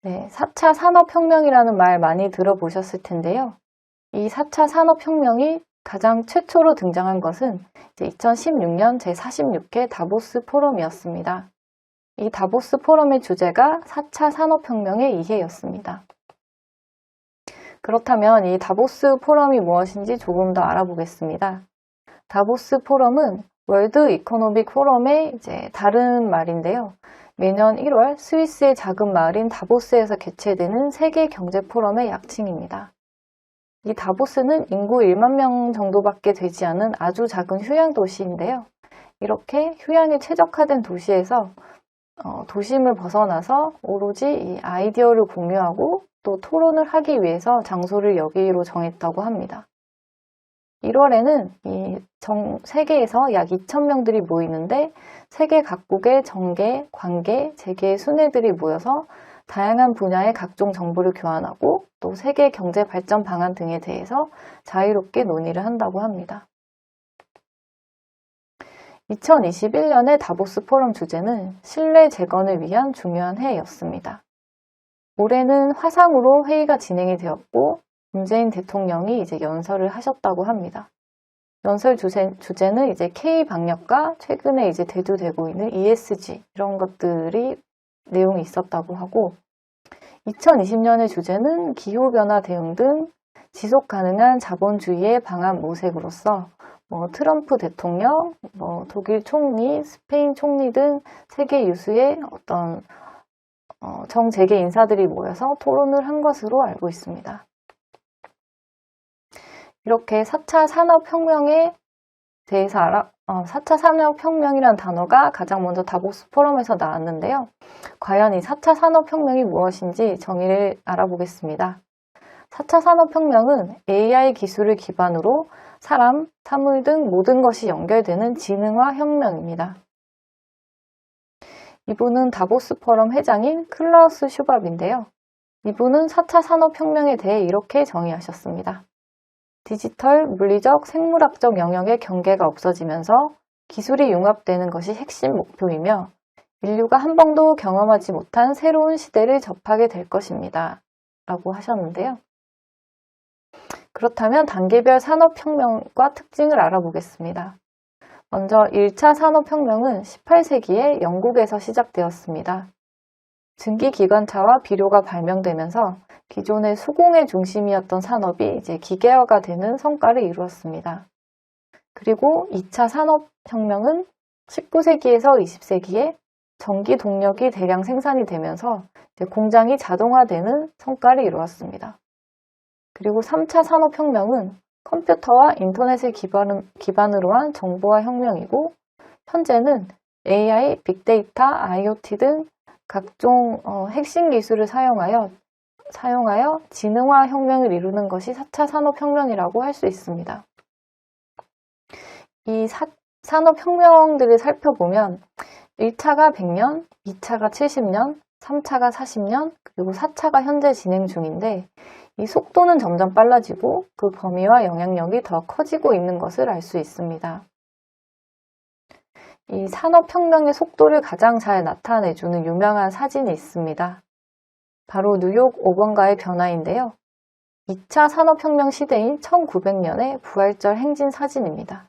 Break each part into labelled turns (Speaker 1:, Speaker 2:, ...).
Speaker 1: 네, 4차 산업혁명이라는 말 많이 들어보셨을 텐데요. 이 4차 산업혁명이 가장 최초로 등장한 것은 2016년 제46회 다보스 포럼이었습니다. 이 다보스 포럼의 주제가 4차 산업혁명의 이해였습니다. 그렇다면 이 다보스 포럼이 무엇인지 조금 더 알아보겠습니다. 다보스 포럼은 월드 이코노믹 포럼의 다른 말인데요. 매년 1월 스위스의 작은 마을인 다보스에서 개최되는 세계 경제 포럼의 약칭입니다. 이 다보스는 인구 1만 명 정도밖에 되지 않은 아주 작은 휴양 도시인데요. 이렇게 휴양에 최적화된 도시에서 도심을 벗어나서 오로지 이 아이디어를 공유하고 또 토론을 하기 위해서 장소를 여기로 정했다고 합니다. 1월에는 세계에서 약 2,000명들이 모이는데 세계 각국의 정계, 관계, 재계 순회들이 모여서 다양한 분야의 각종 정보를 교환하고 또 세계 경제 발전 방안 등에 대해서 자유롭게 논의를 한다고 합니다. 2021년의 다보스 포럼 주제는 신뢰 재건을 위한 중요한 해였습니다. 올해는 화상으로 회의가 진행이 되었고 문재인 대통령이 연설을 하셨다고 합니다. 연설 주제는 K-방역과 최근에 대두되고 있는 ESG 이런 것들이 내용이 있었다고 하고 2020년의 주제는 기후변화 대응 등 지속 가능한 자본주의의 방안 모색으로서 트럼프 대통령, 독일 총리, 스페인 총리 등 세계 유수의 정재계 인사들이 모여서 토론을 한 것으로 알고 있습니다. 이렇게 4차 산업혁명에 대해서 4차 산업혁명이라는 단어가 가장 먼저 다보스 포럼에서 나왔는데요. 과연 이 4차 산업혁명이 무엇인지 정의를 알아보겠습니다. 4차 산업혁명은 AI 기술을 기반으로 사람, 사물 등 모든 것이 연결되는 지능화 혁명입니다. 이분은 다보스 포럼 회장인 클라우스 슈밥인데요. 이분은 4차 산업혁명에 대해 이렇게 정의하셨습니다. 디지털, 물리적, 생물학적 영역의 경계가 없어지면서 기술이 융합되는 것이 핵심 목표이며 인류가 한 번도 경험하지 못한 새로운 시대를 접하게 될 것입니다. 라고 하셨는데요. 그렇다면 단계별 산업혁명과 특징을 알아보겠습니다. 먼저 1차 산업혁명은 18세기에 영국에서 시작되었습니다. 증기기관차와 비료가 발명되면서 기존의 수공의 중심이었던 산업이 기계화가 되는 성과를 이루었습니다. 그리고 2차 산업혁명은 19세기에서 20세기에 전기 동력이 대량 생산이 되면서 공장이 자동화되는 성과를 이루었습니다. 그리고 3차 산업혁명은 컴퓨터와 인터넷을 기반으로 한 정보화 혁명이고 현재는 AI, 빅데이터, IoT 등 각종 핵심 기술을 사용하여 지능화 혁명을 이루는 것이 4차 산업혁명이라고 할 수 있습니다. 이 산업혁명들을 살펴보면 1차가 100년, 2차가 70년, 3차가 40년, 그리고 4차가 현재 진행 중인데 이 속도는 점점 빨라지고 그 범위와 영향력이 더 커지고 있는 것을 알 수 있습니다. 이 산업혁명의 속도를 가장 잘 나타내주는 유명한 사진이 있습니다. 바로 뉴욕 5번가의 변화인데요. 2차 산업혁명 시대인 1900년의 부활절 행진 사진입니다.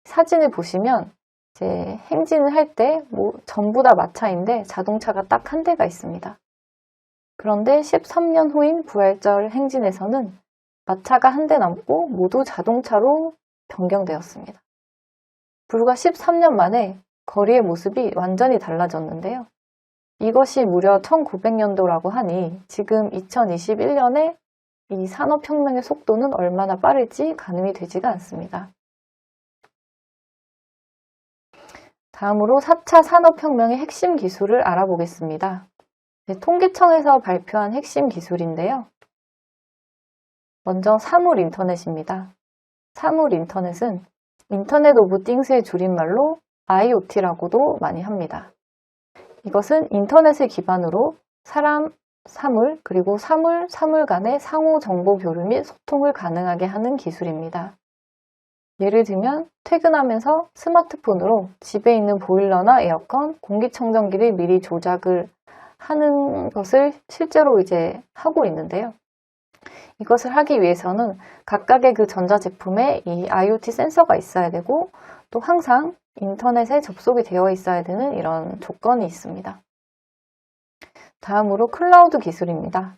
Speaker 1: 사진을 보시면 행진을 할 때 전부 다 마차인데 자동차가 딱 한 대가 있습니다. 그런데 13년 후인 부활절 행진에서는 마차가 한 대 남고 모두 자동차로 변경되었습니다. 불과 13년 만에 거리의 모습이 완전히 달라졌는데요. 이것이 무려 1900년도라고 하니 지금 2021년에 이 산업혁명의 속도는 얼마나 빠를지 가늠이 되지가 않습니다. 다음으로 4차 산업혁명의 핵심 기술을 알아보겠습니다. 통계청에서 발표한 핵심 기술인데요. 먼저 사물 인터넷입니다. 사물 인터넷은 인터넷 오브 띵스의 줄임말로 IoT라고도 많이 합니다. 이것은 인터넷을 기반으로 사람, 사물, 그리고 사물 간의 상호 정보 교류 및 소통을 가능하게 하는 기술입니다. 예를 들면 퇴근하면서 스마트폰으로 집에 있는 보일러나 에어컨, 공기청정기를 미리 조작을 하는 것을 실제로 이제 하고 있는데요. 이것을 하기 위해서는 각각의 그 전자제품에 이 IoT 센서가 있어야 되고 또 항상 인터넷에 접속이 되어 있어야 되는 이런 조건이 있습니다. 다음으로 클라우드 기술입니다.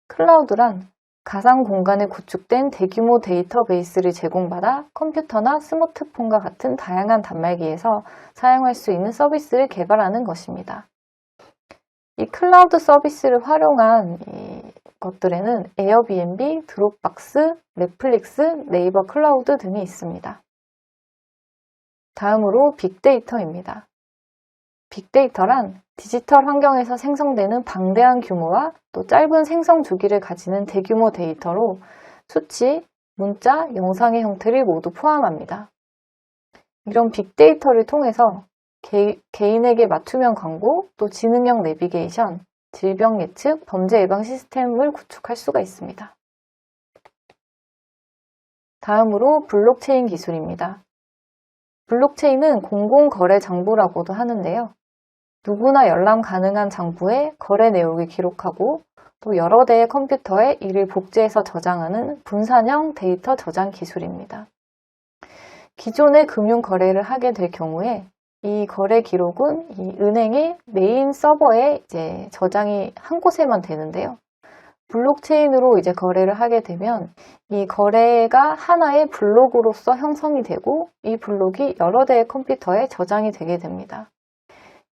Speaker 1: 클라우드란 가상 공간에 구축된 대규모 데이터베이스를 제공받아 컴퓨터나 스마트폰과 같은 다양한 단말기에서 사용할 수 있는 서비스를 개발하는 것입니다. 이 클라우드 서비스를 활용한 것들에는 에어비앤비, 드롭박스, 넷플릭스, 네이버 클라우드 등이 있습니다. 다음으로 빅데이터입니다. 빅데이터란 디지털 환경에서 생성되는 방대한 규모와 또 짧은 생성 주기를 가지는 대규모 데이터로 수치, 문자, 영상의 형태를 모두 포함합니다. 이런 빅데이터를 통해서 개인에게 맞춤형 광고, 또 지능형 내비게이션, 질병 예측, 범죄 예방 시스템을 구축할 수가 있습니다. 다음으로 블록체인 기술입니다. 블록체인은 공공거래 장부라고도 하는데요. 누구나 열람 가능한 장부에 거래 내역을 기록하고 또 여러 대의 컴퓨터에 이를 복제해서 저장하는 분산형 데이터 저장 기술입니다. 기존의 금융 거래를 하게 될 경우에 이 거래 기록은 이 은행의 메인 서버에 이제 저장이 한 곳에만 되는데요. 블록체인으로 이제 거래를 하게 되면 이 거래가 하나의 블록으로서 형성이 되고 이 블록이 여러 대의 컴퓨터에 저장이 되게 됩니다.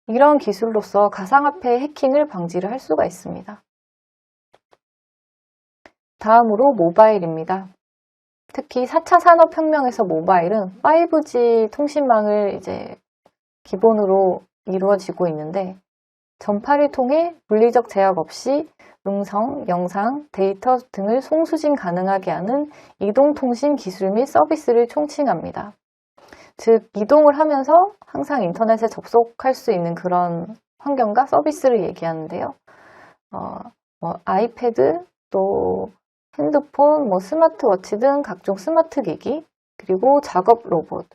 Speaker 1: 이런 기술로서 가상화폐 해킹을 방지를 할 수가 있습니다. 다음으로 모바일입니다. 특히 4차 산업혁명에서 모바일은 5G 통신망을 이제 기본으로 이루어지고 있는데 전파를 통해 물리적 제약 없이 음성, 영상, 데이터 등을 송수신 가능하게 하는 이동통신 기술 및 서비스를 총칭합니다. 즉, 이동을 하면서 항상 인터넷에 접속할 수 있는 그런 환경과 서비스를 얘기하는데요. 아이패드, 또 핸드폰, 스마트워치 등 각종 스마트 기기, 그리고 작업 로봇,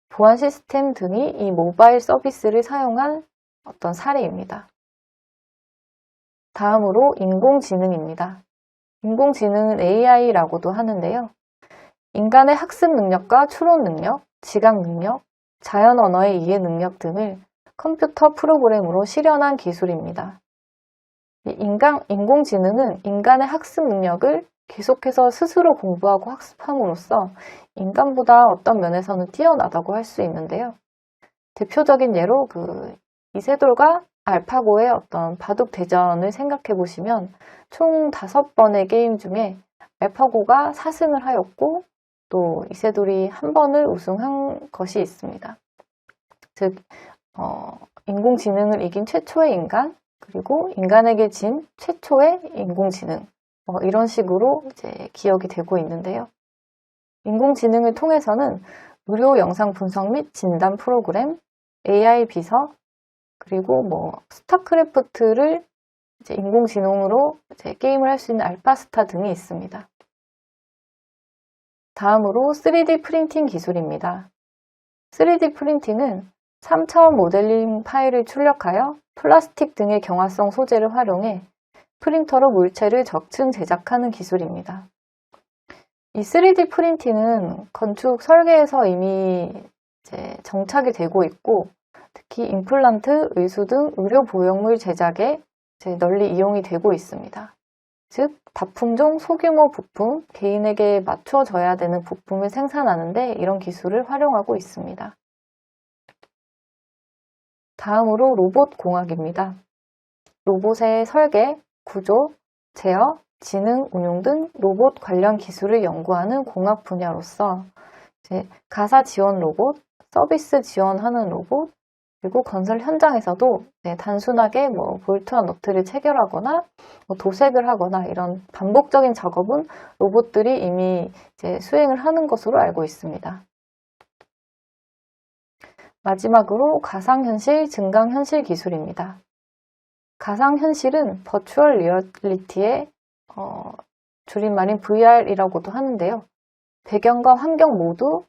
Speaker 1: 보안 시스템 등이 이 모바일 서비스를 사용한 어떤 사례입니다. 다음으로 인공지능입니다. 인공지능은 AI라고도 하는데요. 인간의 학습 능력과 추론 능력, 지각 능력, 자연 언어의 이해 능력 등을 컴퓨터 프로그램으로 실현한 기술입니다. 인공지능은 인간의 학습 능력을 계속해서 스스로 공부하고 학습함으로써 인간보다 어떤 면에서는 뛰어나다고 할 수 있는데요. 대표적인 예로 이세돌과 알파고의 어떤 바둑 대전을 생각해 보시면 총 5번의 게임 중에 알파고가 4승을 하였고 또 이세돌이 한 번을 우승한 것이 있습니다. 즉, 인공지능을 이긴 최초의 인간, 그리고 인간에게 진 최초의 인공지능, 이런 식으로 이제 기억이 되고 있는데요. 인공지능을 통해서는 의료 영상 분석 및 진단 프로그램, AI 비서, 그리고 스타크래프트를 이제 인공지능으로 이제 게임을 할 수 있는 알파스타 등이 있습니다. 다음으로 3D 프린팅 기술입니다. 3D 프린팅은 3차원 모델링 파일을 출력하여 플라스틱 등의 경화성 소재를 활용해 프린터로 물체를 적층 제작하는 기술입니다. 이 3D 프린팅은 건축 설계에서 이미 이제 정착이 되고 있고 특히 임플란트, 의수 등 의료 보형물 제작에 이제 널리 이용이 되고 있습니다. 즉, 다품종 소규모 부품, 개인에게 맞춰져야 되는 부품을 생산하는데 이런 기술을 활용하고 있습니다. 다음으로 로봇 공학입니다. 로봇의 설계, 구조, 제어, 지능, 운용 등 로봇 관련 기술을 연구하는 공학 분야로서 이제 가사 지원 로봇, 서비스 지원하는 로봇, 그리고 건설 현장에서도 단순하게 볼트와 너트를 체결하거나 도색을 하거나 이런 반복적인 작업은 로봇들이 이미 이제 수행을 하는 것으로 알고 있습니다. 마지막으로 가상현실, 증강현실 기술입니다. 가상현실은 버추얼 리얼리티의 줄임말인 VR이라고도 하는데요. 배경과 환경 모두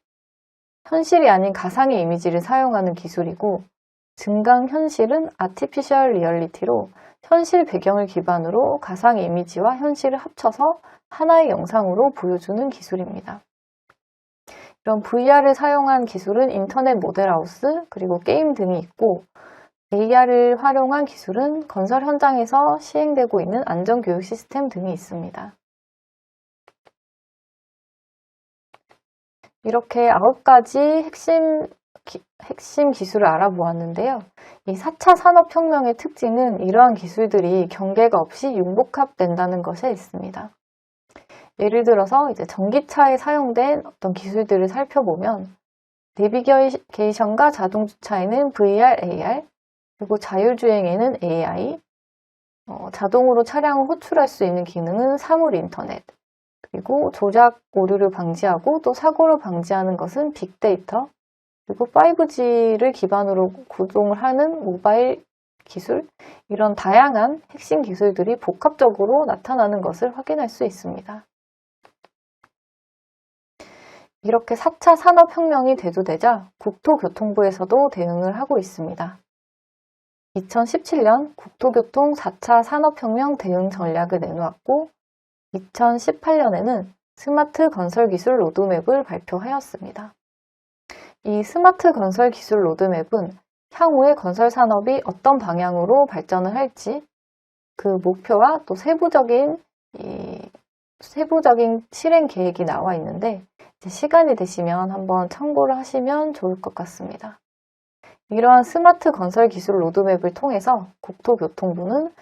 Speaker 1: 현실이 아닌 가상의 이미지를 사용하는 기술이고 증강현실은 아티피셜 리얼리티로 현실 배경을 기반으로 가상 이미지와 현실을 합쳐서 하나의 영상으로 보여주는 기술입니다. 이런 VR을 사용한 기술은 인터넷 모델하우스, 그리고 게임 등이 있고, AR을 활용한 기술은 건설 현장에서 시행되고 있는 안전교육 시스템 등이 있습니다. 이렇게 9가지 핵심 기술을 알아보았는데요. 이 4차 산업혁명의 특징은 이러한 기술들이 경계가 없이 융복합된다는 것에 있습니다. 예를 들어서 이제 전기차에 사용된 어떤 기술들을 살펴보면 내비게이션과 자동주차에는 VR, AR, 그리고 자율주행에는 AI, 자동으로 차량을 호출할 수 있는 기능은 사물 인터넷, 그리고 조작 오류를 방지하고 또 사고를 방지하는 것은 빅데이터, 그리고 5G를 기반으로 구동을 하는 모바일 기술, 이런 다양한 핵심 기술들이 복합적으로 나타나는 것을 확인할 수 있습니다. 이렇게 4차 산업혁명이 대두되자 국토교통부에서도 대응을 하고 있습니다. 2017년 국토교통 4차 산업혁명 대응 전략을 내놓았고 2018년에는 스마트 건설 기술 로드맵을 발표하였습니다. 이 스마트 건설 기술 로드맵은 향후의 건설 산업이 어떤 방향으로 발전을 할지 그 목표와 또 세부적인 실행 계획이 나와 있는데 시간이 되시면 한번 참고를 하시면 좋을 것 같습니다. 이러한 스마트 건설 기술 로드맵을 통해서 국토교통부는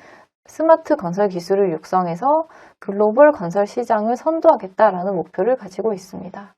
Speaker 1: 스마트 건설 기술을 육성해서 글로벌 건설 시장을 선도하겠다라는 목표를 가지고 있습니다.